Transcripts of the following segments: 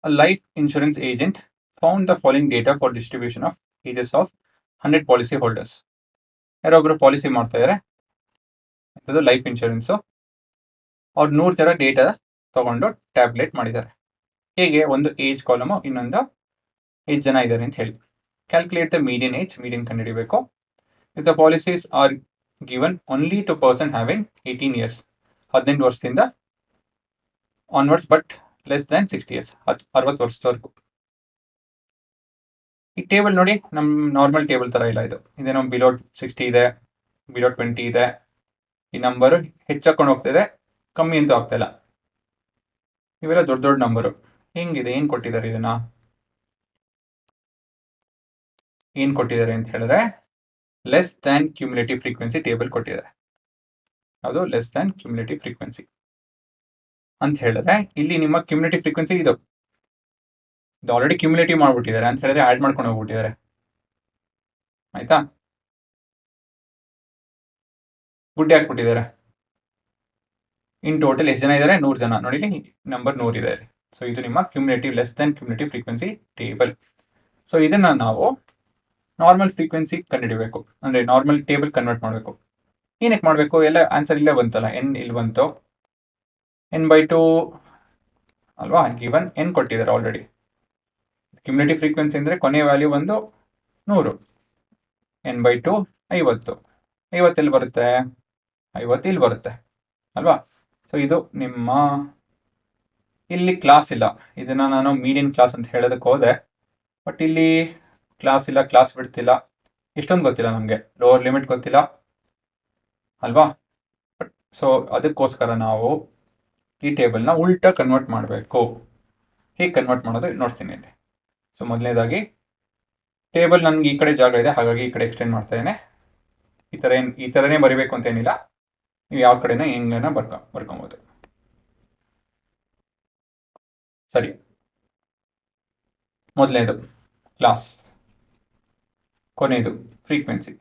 A life insurance agent found the following data for distribution of ages of 100 policy holders. ಯಾರೊಬ್ರು policy ಮಾಡ್ತಾ ಇದ್ದಾರೆ, ಅದು life insurance. ಅವ್ರು 100 ತರ data ತಗೊಂಡು tablet ಮಾಡಿದ್ದಾರೆ. ಹೇಗೆ? ಒಂದು ಏಜ್ ಕಾಲಮ್, ಇನ್ನೊಂದು ಎಷ್ಟು ಜನ ಇದ್ದಾರೆ ಅಂತ ಹೇಳಿ. Calculate the median age, median ಕಂಡುಹಿಡಿಬೇಕು. If the policies are given only to person having 18 years, 18 ವರ್ಷದಿಂದ onwards, but less than 60 years, 60 ವರ್ಷದವರೆಗೂ. ಈ ಟೇಬಲ್ ನೋಡಿ, ನಮ್ಮ ನಾರ್ಮಲ್ ಟೇಬಲ್ ತರ ಇಲ್ಲ ಇದು. ಇದೇನೋ ಬಿಲೋ 60 ಇದೆ, ಬಿಲೋ 20 ಇದೆ. ಈ ನಂಬರ್ ಹೆಚ್ಚಾಕೊಂಡು ಹೋಗ್ತಿದೆ, ಕಮ್ಮಿ ಅಂತೂ ಆಗ್ತಾ ಇಲ್ಲ. ಇವೆಲ್ಲ ದೊಡ್ಡ ದೊಡ್ಡ ನಂಬರು. ಹೆಂಗಿದೆ? ಏನ್ ಕೊಟ್ಟಿದ್ದಾರೆ? ಇದನ್ನ ಏನ್ ಕೊಟ್ಟಿದ್ದಾರೆ ಅಂತ ಹೇಳಿದ್ರೆ, less than cumulative frequency table ಕೊಟ್ಟಿದ್ದಾರೆ. ಅದು ಲೆಸ್ ದ್ಯಾನ್ ಕ್ಯುಮುಲೇಟಿವ್ ಫ್ರೀಕ್ವೆನ್ಸಿ ಅಂತ ಹೇಳಿದ್ರೆ, ಇಲ್ಲಿ ನಿಮ್ಮ ಕ್ಯುಮುಲೇಟಿವ್ ಫ್ರೀಕ್ವೆನ್ಸಿ ಇದು ಆಲ್ರೆಡಿ ಕ್ಯುಮುಲೇಟಿವ್ ಮಾಡ್ಬಿಟ್ಟಿದ್ದಾರೆ ಅಂತ ಹೇಳಿದ್ರೆ ಆಡ್ ಮಾಡ್ಕೊಂಡು ಹೋಗ್ಬಿಟ್ಟಿದ್ದಾರೆ. ಆಯ್ತಾ? ಗುಡ್ಡೆ ಹಾಕ್ಬಿಟ್ಟಿದ್ದಾರೆ. ಇನ್ ಟೋಟಲ್ ಎಷ್ಟು ಜನ ಇದ್ದಾರೆ? 100 ಜನ. ನೋಡಿ, ನಂಬರ್ 100 ಇದೆ. ಸೊ ಇದು ನಿಮ್ಮ cumulative, less than cumulative frequency table. So ಇದನ್ನ ನಾವು ನಾರ್ಮಲ್ ಫ್ರೀಕ್ವೆನ್ಸಿ ಕಂಡುಹಿಡಬೇಕು, ಅಂದ್ರೆ ನಾರ್ಮಲ್ ಟೇಬಲ್ ಕನ್ವರ್ಟ್ ಮಾಡಬೇಕು. ಏನಕ್ಕೆ ಮಾಡಬೇಕು? ಎಲ್ಲ ಆನ್ಸರ್ ಇಲ್ಲೇ ಬಂತಲ್ಲ, ಎನ್ ಇಲ್ಲಿ ಬಂತು. n/2 ಅಲ್ವಾ? ಗಿವನ್ ಎನ್ ಕೊಟ್ಟಿದ್ದಾರೆ ಆಲ್ರೆಡಿ. ಕ್ಯುಮುಲೇಟಿವ್ ಫ್ರೀಕ್ವೆನ್ಸಿ ಅಂದ್ರೆ ಕೊನೆಯ ವ್ಯಾಲ್ಯೂ ಒಂದು 100. n/2 50. 50 ಎಲ್ಲಿ ಬರುತ್ತೆ? 50 ಇಲ್ಲಿ ಬರುತ್ತೆ ಅಲ್ವಾ? ಸೊ ಇದು ನಿಮ್ಮ, ಇಲ್ಲಿ ಕ್ಲಾಸ್ ಇಲ್ಲ. ಇದನ್ನ ನಾನು ಮೀಡಿಯನ್ ಕ್ಲಾಸ್ ಅಂತ ಹೇಳೋದಕ್ಕೆ ಹೋದೆ, ಬಟ್ ಇಲ್ಲಿ ಕ್ಲಾಸ್ ಇಲ್ಲ, ಕ್ಲಾಸ್ ಬಿಡ್ತಿಲ್ಲ. ಇಷ್ಟೊಂದು ಗೊತ್ತಿಲ್ಲ ನಮಗೆ, ಲೋವರ್ ಲಿಮಿಟ್ ಗೊತ್ತಿಲ್ಲ ಅಲ್ವಾ? ಬಟ್ ಸೊ ಅದಕ್ಕೋಸ್ಕರ ನಾವು ಈ ಟೇಬಲ್ನ ಉಲ್ಟಾ ಕನ್ವರ್ಟ್ ಮಾಡಬೇಕು. ಹೇಗೆ ಕನ್ವರ್ಟ್ ಮಾಡೋದು ನೋಡ್ತೀನಿ ಇಲ್ಲಿ. ಸೊ ಮೊದಲನೇದಾಗಿ ಟೇಬಲ್ ನನ್ಗೆ ಈ ಕಡೆ ಜಾಗ ಇದೆ, ಹಾಗಾಗಿ ಈ ಕಡೆ ಎಕ್ಸ್ಟೆಂಡ್ ಮಾಡ್ತಾ ಇದ್ದೇನೆ. ಈ ಥರನೇ ಬರಿಬೇಕು ಅಂತ ಏನಿಲ್ಲ, ನೀವು ಯಾವ ಕಡೆನ ಹೆಂಗನ ಬರ್ಕೊಬೋದು. ಸರಿ, ಮೊದಲನೇದು ಕ್ಲಾಸ್, ಕೊನೆಯದು ಫ್ರೀಕ್ವೆನ್ಸಿ.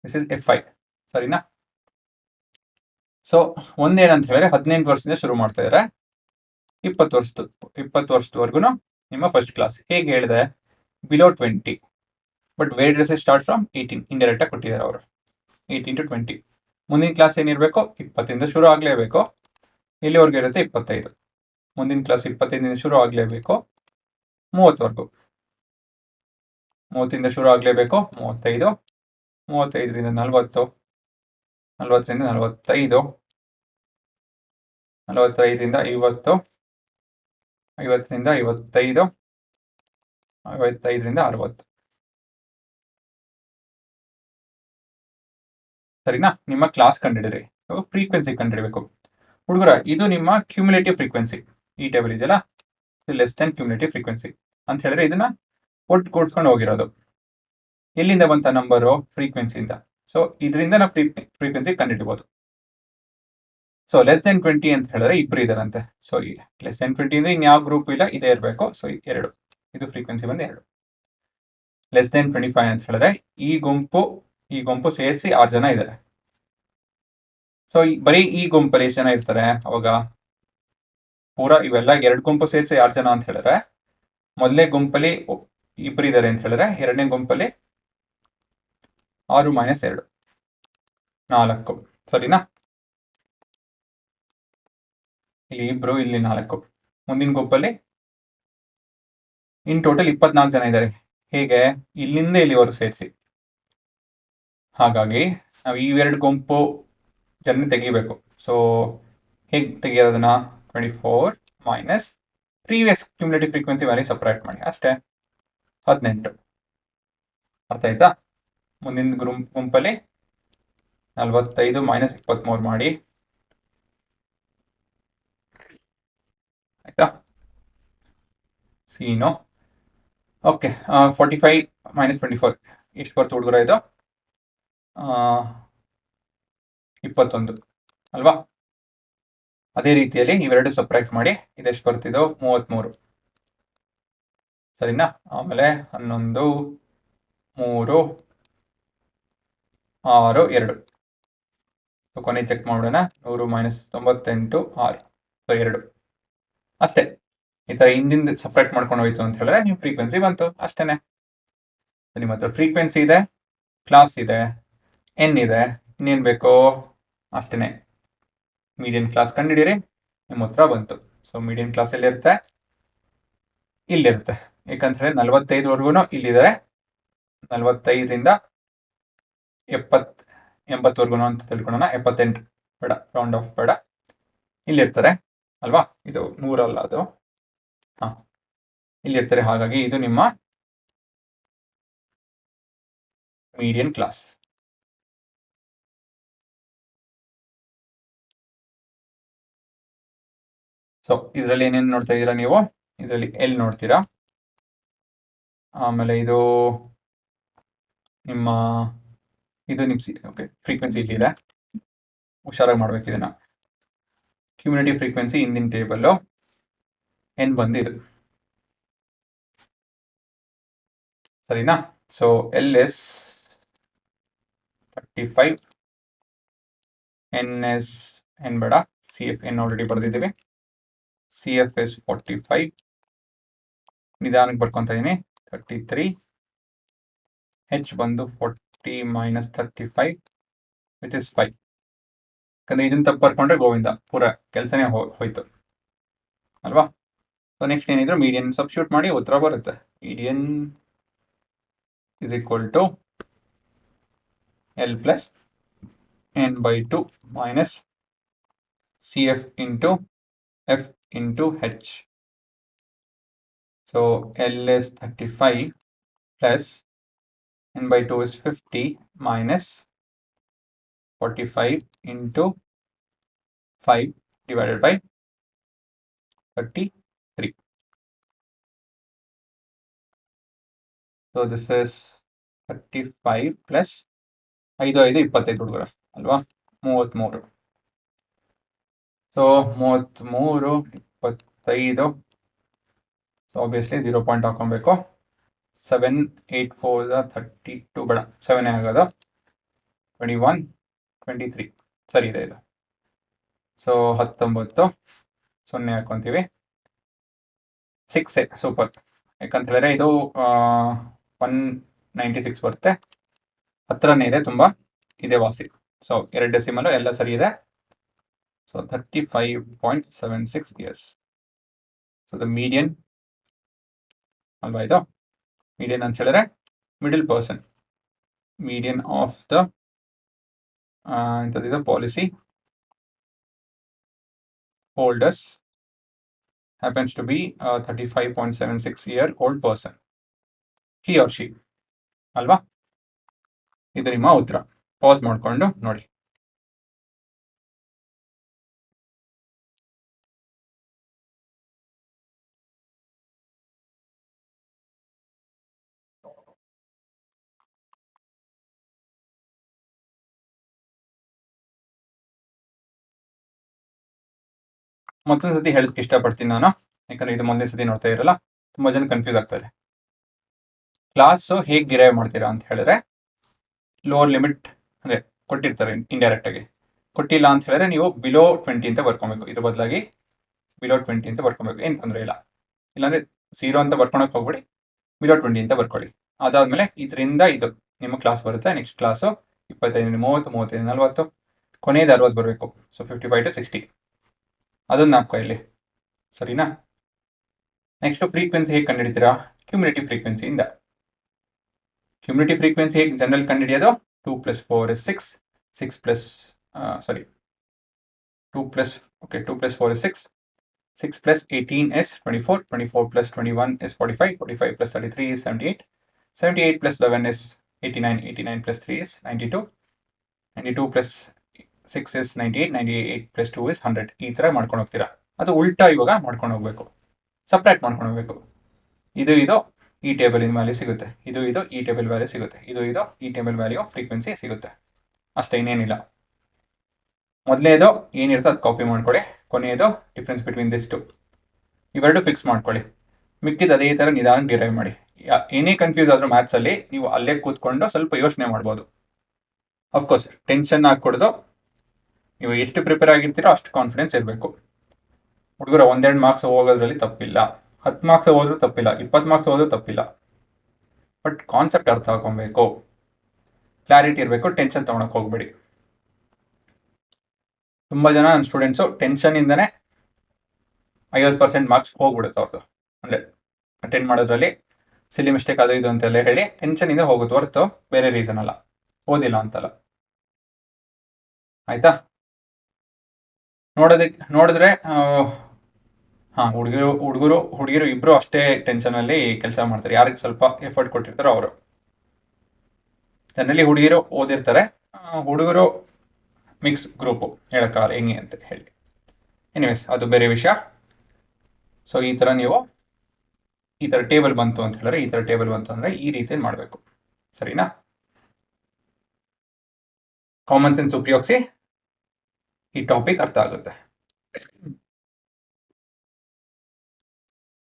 ದಿಸ್ ಇಸ್ F5, ಸರಿನಾ? ಸೊ ಒಂದೇನಂತ ಹೇಳಿದ್ರೆ 18 ವರ್ಷದಿಂದ ಶುರು ಮಾಡ್ತಾ ಇದ್ದಾರೆ, 20 ವರ್ಷದವರೆಗೂ ನಿಮ್ಮ ಫಸ್ಟ್ ಕ್ಲಾಸ್. ಹೇಗೆ ಹೇಳಿದೆ? Below 20, but where dress start from 18. Indirect ಆಗಿ ಕೊಟ್ಟಿದ್ದಾರೆ ಅವರು, 18 to 20. ಮುಂದಿನ ಕ್ಲಾಸ್ ಏನಿರಬೇಕು? 20ಇಂದ ಶುರು ಆಗಲೇಬೇಕು. ಎಲ್ಲಿವರೆಗೂ ಇರುತ್ತೆ? 25. ಮುಂದಿನ ಕ್ಲಾಸ್ 25ಇಂದ ಶುರು ಆಗಲೇಬೇಕು, 30ವರೆಗೂ. 30ಇಂದ ಶುರು ಆಗಲೇಬೇಕು, 35, 35ರಿಂದ 40, 40ರಿಂದ 45, 45ರಿಂದ 50, 50ರಿಂದ 55, 55ರಿಂದ 60. ಸರಿನಾ? ನಿಮ್ಮ ಕ್ಲಾಸ್ ಕಂಡಿಡಿದ್ರಿ. ಫ್ರೀಕ್ವೆನ್ಸಿ ಕಂಡಿಡಬೇಕು ಹುಡುಗರ. ಇದು ನಿಮ್ಮ ಕ್ಯುಮುಲೇಟಿವ್ ಫ್ರೀಕ್ವೆನ್ಸಿ. ಈ ಟೇಬಲ್ ಇದೆಯಲ್ಲ, ಲೆಸ್ ದ್ಯಾನ್ ಕ್ಯುಮುಲೇಟಿವ್ ಫ್ರೀಕ್ವೆನ್ಸಿ ಅಂತ ಹೇಳಿದ್ರೆ ಇದನ್ನ ಒಟ್ಟು ಕೊಡ್ಕೊಂಡು ಹೋಗಿರೋದು. ಎಲ್ಲಿಂದ ಬಂತ ನಂಬರು? ಫ್ರೀಕ್ವೆನ್ಸಿಯಿಂದ. ಸೊ ಇದರಿಂದ ನಾವು ಫ್ರೀಕ್ವೆನ್ಸಿ ಕಂಡುಹಿಡಬಹುದು. ಸೊ ಲೆಸ್ ದ್ಯಾನ್ 20 ಅಂತ ಹೇಳಿದ್ರೆ ಇಬ್ರು ಇದಾರಂತೆ. ಸೊ ಲೆಸ್ ದ್ಯಾನ್ 20 ಅಂದ್ರೆ ಇನ್ಯಾವ ಗ್ರೂಪ್ ಇಲ್ಲ, ಇದೇ ಇರಬೇಕು. ಸೊ 2, ಇದು ಫ್ರೀಕ್ವೆನ್ಸಿ ಬಂದು 2. ಲೆಸ್ ದ್ಯಾನ್ 25 ಅಂತ ಹೇಳಿದ್ರೆ ಈ ಗುಂಪು ಸೇರಿಸಿ 6 ಜನ ಇದ್ದಾರೆ. ಸೊ ಬರೀ ಈ ಗುಂಪಲ್ಲಿ ಎಷ್ಟು ಜನ ಇರ್ತಾರೆ ಅವಾಗ? ಪೂರಾ ಇವೆಲ್ಲ 2 ಗುಂಪು ಸೇರಿಸಿ 6 ಜನ ಅಂತ ಹೇಳಿದ್ರೆ, ಮೊದಲನೇ ಗುಂಪಲ್ಲಿ ಇಬ್ರು ಇದ್ದಾರೆ ಅಂತ ಹೇಳಿದ್ರೆ, ಎರಡನೇ ಗುಂಪಲ್ಲಿ 6 - 2 4. ಸರಿನಾ? ಇಲ್ಲಿ ಇಬ್ರು, ಇಲ್ಲಿ 4. ಮುಂದಿನ ಗುಂಪಲ್ಲಿ ಇನ್ ಟೋಟಲ್ 24 ಜನ ಇದ್ದಾರೆ. ಹೇಗೆ? ಇಲ್ಲಿಂದ ಇಲ್ಲಿವರೆಗೂ ಸೇರಿಸಿ. ಹಾಗಾಗಿ ನಾವು ಈ 2 ಗುಂಪು ಜನ ತೆಗಿಬೇಕು. ಸೊ ಹೇಗೆ ತೆಗಿಯೋದನ್ನ? 24 minus previous cumulative frequency value separate ಮಾಡಿ, ಅಷ್ಟೇ. 18. ಅರ್ಥ ಆಯ್ತಾ? ಮುಂದಿನ ಗುಂಪಲ್ಲಿ 45 ಮೈನಸ್ 23 ಮಾಡಿ, ಆಯ್ತಾ? ಸೀನು. ಓಕೆ, 45 ಮೈನಸ್ 24 ಎಷ್ಟು ಬರ್ತು ಹುಡುಗರ? ಇದು 21 ಅಲ್ವಾ? ಅದೇ ರೀತಿಯಲ್ಲಿ ಇವೆರಡು ಸಪ್ರೇಟ್ ಮಾಡಿ, ಇದೆಷ್ಟು ಬರ್ತಿದ್ದೋ? 33. ಸರಿನಾ? ಆಮೇಲೆ 11, 3, 6, 2. ಸೊ ಕೊನೆ ಚೆಕ್ ಮಾಡೋಣ. 100 - 98 6 ಸೊ 2 ಅಷ್ಟೇ. ಈ ಥರ ಹಿಂದಿಂದ ಸಪ್ರೇಟ್ ಮಾಡ್ಕೊಂಡು ಹೋಯ್ತು ಅಂತ ಹೇಳಿದ್ರೆ ನೀವು ಫ್ರೀಕ್ವೆನ್ಸಿ ಬಂತು ಅಷ್ಟೇನೆ. ನಿಮ್ಮ ಹತ್ರ ಫ್ರೀಕ್ವೆನ್ಸಿ ಇದೆ, ಕ್ಲಾಸ್ ಇದೆ, ಎನ್ ಇದೆ, ಇನ್ನೇನು ಬೇಕು ಅಷ್ಟೇ. ಮೀಡಿಯನ್ ಕ್ಲಾಸ್ ಕಂಡುಹಿಡಿಯಿರಿ, ನಿಮ್ಮ ಹತ್ರ ಬಂತು. ಸೊ ಮೀಡಿಯನ್ ಕ್ಲಾಸ್ ಎಲ್ಲಿರುತ್ತೆ? ಇಲ್ಲಿರುತ್ತೆ. ಯಾಕಂತ ಹೇಳಿ 45ವರೆಗೂ ಇಲ್ಲಿದ್ದಾರೆ, 45ರಿಂದ 80ವರೆಗೂ ಅಂತ ತಿಳ್ಕೊಳ್ಳೋಣ. 78 ಬೇಡ, ರೌಂಡ್ ಆಫ್ ಬೇಡ, ಇಲ್ಲಿರ್ತಾರೆ ಅಲ್ವಾ? ಇದು 100 ಅಲ್ಲ, ಅದು ಇಲ್ಲಿರ್ತಾರೆ. ಹಾಗಾಗಿ ಇದು ನಿಮ್ಮ ಮೀಡಿಯನ್ ಕ್ಲಾಸ್. ಸೊ ಇದರಲ್ಲಿ ಏನೇನು ನೋಡ್ತಾ ಇದ್ದೀರಾ ನೀವು? ಇದರಲ್ಲಿ ಎಲ್ ನೋಡ್ತೀರಾ, ಆಮೇಲೆ ಇದು ನಿಮ್ಮ ಓಕೆ ಫ್ರೀಕ್ವೆನ್ಸಿ ಇಲ್ಲಿದೆ. ಹುಷಾರಾಗಿ ಮಾಡ್ಬೇಕು ಇದನ್ನ. ಕ್ಯುಮ್ಯುಲೇಟಿವ್ ಫ್ರೀಕ್ವೆನ್ಸಿ ಹಿಂದಿನ ಟೇಬಲ್ಲು, ಎನ್ ಬಂದಿದೆ ಸರಿನಾ? So L S 35, N S N ಬೇಡ, ಸಿ ಎಫ್ ಎನ್ ಆಲ್ರೆಡಿ ಬರೆದಿದ್ದೀವಿ. ಸಿ ಎಫ್ ಎಸ್ 45, ನಿಧಾನಕ್ಕೆ ಬರ್ಕೊತಾ ಇದೀನಿ, 33, ಹೆಚ್ ಬಂದು 40 - 35 ವಿಚ್ ಇಸ್ 5. ಯಾಕಂದ್ರೆ ಇದನ್ನ ತಪ್ಪು ಬರ್ಕೊಂಡ್ರೆ ಗೋವಿಂದ, ಪೂರ ಕೆಲಸನೇ ಹೋಯ್ತು ಅಲ್ವಾ? ಸೊ ನೆಕ್ಸ್ಟ್ ಏನಿದ್ರು ಮೀಡಿಯನ್ ಸಬ್ಸ್ಟಿಟ್ಯೂಟ್ ಮಾಡಿ ಉತ್ತರ ಬರುತ್ತೆ. Median is equal to L plus n/2 minus CF into F into H. So L is 35 plus n/2 is 50 minus 45 into 5 divided by 33. So this is 35 plus 5 5 25 ಹುಡುಗರ ಅಲ್ವಾ? 33. So 33 25. So obviously 0 point ಹಾಕೊಬೇಕು. 7 8 4 32 ಬೇಡ, 7 ಆಗೋದು. 21 23 ಸರಿ ಇದೆ ಇದು. So 19 0 ಹಾಕೊಂತೀವಿ. 6 super. ಯಾಕಂತ ಹೇಳಿದ್ರೆ ಇದು 196 ಬರುತ್ತೆ, ಹತ್ರನೇ ಇದೆ, ತುಂಬ ಇದೆ ವಾಸಿ. ಸೊ 2 ಡೆಸಿಮಲ್ ಎಲ್ಲ ಸರಿ ಇದೆ. So 35.76 years. So the median ಅಲ್ವಾ ಇದು? ಮೀಡಿಯನ್ ಅಂತ ಹೇಳಿದ್ರೆ middle person, median of the ಇಂಥದ್ದಿದೆ policy holders happens to be a 35.76-year-old person, he or she ಅಲ್ವಾ? ಇದು ನಿಮ್ಮ ಉತ್ತರ. ಪಾಸ್ ಮಾಡಿಕೊಂಡು ನೋಡಿ. ಮತ್ತೊಂದು ಸತಿ ಹೇಳೋದಕ್ಕೆ ಇಷ್ಟಪಡ್ತೀನಿ ನಾನು, ಯಾಕಂದ್ರೆ ಇದು ಮೊದಲನೇ ಸತಿ ನೋಡ್ತಾ ಇರಲ್ಲ, ತುಂಬಾ ಜನ ಕನ್ಫ್ಯೂಸ್ ಆಗ್ತಾರೆ. ಕ್ಲಾಸು ಹೇಗೆ ಡಿರೈವ್ ಮಾಡ್ತೀರಾ ಅಂತ ಹೇಳಿದ್ರೆ, ಲೋವರ್ ಲಿಮಿಟ್ ಅಂದರೆ ಕೊಟ್ಟಿರ್ತಾರೆ ಇಂಡೈರೆಕ್ಟ್ ಆಗಿ, ಕೊಟ್ಟಿಲ್ಲ ಅಂತ ಹೇಳಿದ್ರೆ ನೀವು ಬಿಲೋ 20 ಅಂತ ಬರ್ಕೊಬೇಕು. ಇದ್ರ ಬದಲಾಗಿ ಬಿಲೋ 20 ಅಂತ ಬರ್ಕೊಬೇಕು, ಏನು ತೊಂದರೆ ಇಲ್ಲ. ಇಲ್ಲಾಂದ್ರೆ 0 ಅಂತ ಬರ್ಕೊಳಕ್ಕೆ ಹೋಗ್ಬಿಡಿ, ಬಿಲೋ 20 ಅಂತ ಬರ್ಕೊಳ್ಳಿ. ಅದಾದ್ಮೇಲೆ ಇದರಿಂದ ಇದು ನಿಮ್ಮ ಕ್ಲಾಸ್ ಬರುತ್ತೆ. ನೆಕ್ಸ್ಟ್ ಕ್ಲಾಸು 25 30 35 40, ಕೊನೆಯದು 60 ಬರಬೇಕು. ಸೊ 55 to 60 ಅದೊಂದು ಜ್ಞಾಪಕ ಇಲ್ಲಿ, ಸರಿನಾ? ನೆಕ್ಸ್ಟ್ ಫ್ರೀಕ್ವೆನ್ಸಿ ಹೇಗೆ ಕಂಡುಹಿಡಿತೀರಾ? ಕ್ಯುಮ್ಯುಲೇಟಿವ್ ಫ್ರೀಕ್ವೆನ್ಸಿಯಿಂದ. ಕ್ಯುಮ್ಯುಲೇಟಿವ್ ಫ್ರೀಕ್ವೆನ್ಸಿ ಹೇಗೆ general ಕಂಡುಹಿಡಿಯೋದು? 2 + 4 is 6, 6 plus 2 plus 4 is 6, 6 plus 18 is 24, 24 plus 21 is 45, 45 plus 33 is 78, 78 plus 11 is 89, 89 plus 3 is 92, 92 plus 6 is 98, 98 plus 2 is 100. ಈ ಥರ ಮಾಡ್ಕೊಂಡು ಹೋಗ್ತೀರಾ. ಅದು ಉಲ್ಟಾ ಇವಾಗ ಮಾಡ್ಕೊಂಡು ಹೋಗ್ಬೇಕು, ಸಪ್ರೇಟ್ ಮಾಡ್ಕೊಂಡು ಹೋಗ್ಬೇಕು. ಇದು ಈ ಟೇಬಲಿನ ವ್ಯಾಲ್ಯೂ ಸಿಗುತ್ತೆ, ಇದು ಈ ಟೇಬಲ್ ವ್ಯಾಲ್ಯೂ ಸಿಗುತ್ತೆ, ಇದು ಈ ಟೇಬಲ್ ವ್ಯಾಲ್ಯೂ ಫ್ರೀಕ್ವೆನ್ಸಿ ಸಿಗುತ್ತೆ, ಅಷ್ಟೇ, ಇನ್ನೇನಿಲ್ಲ. ಮೊದಲನೇದು ಏನಿರುತ್ತೆ ಅದು ಕಾಪಿ ಮಾಡ್ಕೊಳ್ಳಿ, ಕೊನೆಯದು ಡಿಫ್ರೆನ್ಸ್ ಬಿಟ್ವೀನ್ ದಿಸ್ ಟು ಇವೆರಡು ಫಿಕ್ಸ್ ಮಾಡ್ಕೊಳ್ಳಿ. ಮಿಕ್ಕಿದ್ದು ಅದೇ ಥರ ನಿಧಾನ ಡಿರೈವ್ ಮಾಡಿ. ಏನೇ ಕನ್ಫ್ಯೂಸ್ ಆದರೂ ಮ್ಯಾಥ್ಸಲ್ಲಿ ನೀವು ಅಲ್ಲೇ ಕೂತ್ಕೊಂಡು ಸ್ವಲ್ಪ ಯೋಚನೆ ಮಾಡ್ಬೋದು. ಅಫ್ಕೋರ್ಸ್ ಟೆನ್ಷನ್ ಹಾಕ್ಕೊಡ್ದು, ನೀವು ಎಷ್ಟು ಪ್ರಿಪೇರ್ ಆಗಿರ್ತೀರೋ ಅಷ್ಟು ಕಾನ್ಫಿಡೆನ್ಸ್ ಇರಬೇಕು. ಹುಡುಗರು 1-2 ಮಾರ್ಕ್ಸ್ ಹೋಗೋದ್ರಲ್ಲಿ ತಪ್ಪಿಲ್ಲ, 10 ಮಾರ್ಕ್ಸ್ ಹೋದ್ರೂ ತಪ್ಪಿಲ್ಲ, 20 ಮಾರ್ಕ್ಸ್ ಹೋದ್ರೂ ತಪ್ಪಿಲ್ಲ. ಬಟ್ ಕಾನ್ಸೆಪ್ಟ್ ಅರ್ಥ ಹಾಕೊಬೇಕು, ಕ್ಲಾರಿಟಿ ಇರಬೇಕು, ಟೆನ್ಷನ್ ತೊಗೊಳಕ್ಕೆ ಹೋಗ್ಬೇಡಿ. ತುಂಬ ಜನ ನನ್ನ ಸ್ಟೂಡೆಂಟ್ಸು ಟೆನ್ಷನಿಂದನೇ 50% ಮಾರ್ಕ್ಸ್ ಹೋಗ್ಬಿಡುತ್ತೆ ಅವ್ರದ್ದು. ಅಂದರೆ ಅಟೆಂಡ್ ಮಾಡೋದ್ರಲ್ಲಿ ಸಿಲಿ ಮಿಸ್ಟೇಕ್ ಅದು ಇದು ಅಂತೆಲ್ಲ ಹೇಳಿ ಟೆನ್ಷನಿಂದ ಹೋಗುತ್ತೆ ಹೊರತು ಬೇರೆ ರೀಸನ್ ಅಲ್ಲ, ಓದಿಲ್ಲ ಅಂತಲ್ಲ. ಆಯ್ತಾ? ನೋಡಿದ್ರೆ ಹಾಂ, ಹುಡುಗಿರು ಇಬ್ಬರು ಅಷ್ಟೇ ಟೆನ್ಷನಲ್ಲಿ ಕೆಲಸ ಮಾಡ್ತಾರೆ. ಯಾರಿಗೆ ಸ್ವಲ್ಪ ಎಫರ್ಟ್ ಕೊಟ್ಟಿರ್ತಾರೋ ಅವರು. ಜನರಲಿ ಹುಡುಗಿರು ಓದಿರ್ತಾರೆ, ಹುಡುಗರು ಮಿಕ್ಸ್ ಗ್ರೂಪು, ಹೇಳೋಕ್ಕಾಗಲ್ಲ ಹೆಂಗೆ ಅಂತ ಹೇಳಿ. ಎನಿವೇಸ್, ಅದು ಬೇರೆ ವಿಷಯ. ಸೊ ಈ ಥರ ನೀವು ಈ ಥರ ಟೇಬಲ್ ಬಂತು ಅಂತ ಹೇಳಿದ್ರೆ, ಈ ಥರ ಟೇಬಲ್ ಬಂತು ಅಂದರೆ ಈ ರೀತಿ ಮಾಡಬೇಕು. ಸರಿನಾ? ಕಾಮನ್ ಸೆನ್ಸ್ ಉಪಯೋಗಿಸಿ ಈ ಟಾಪಿಕ್ ಅರ್ಥ ಆಗುತ್ತೆ.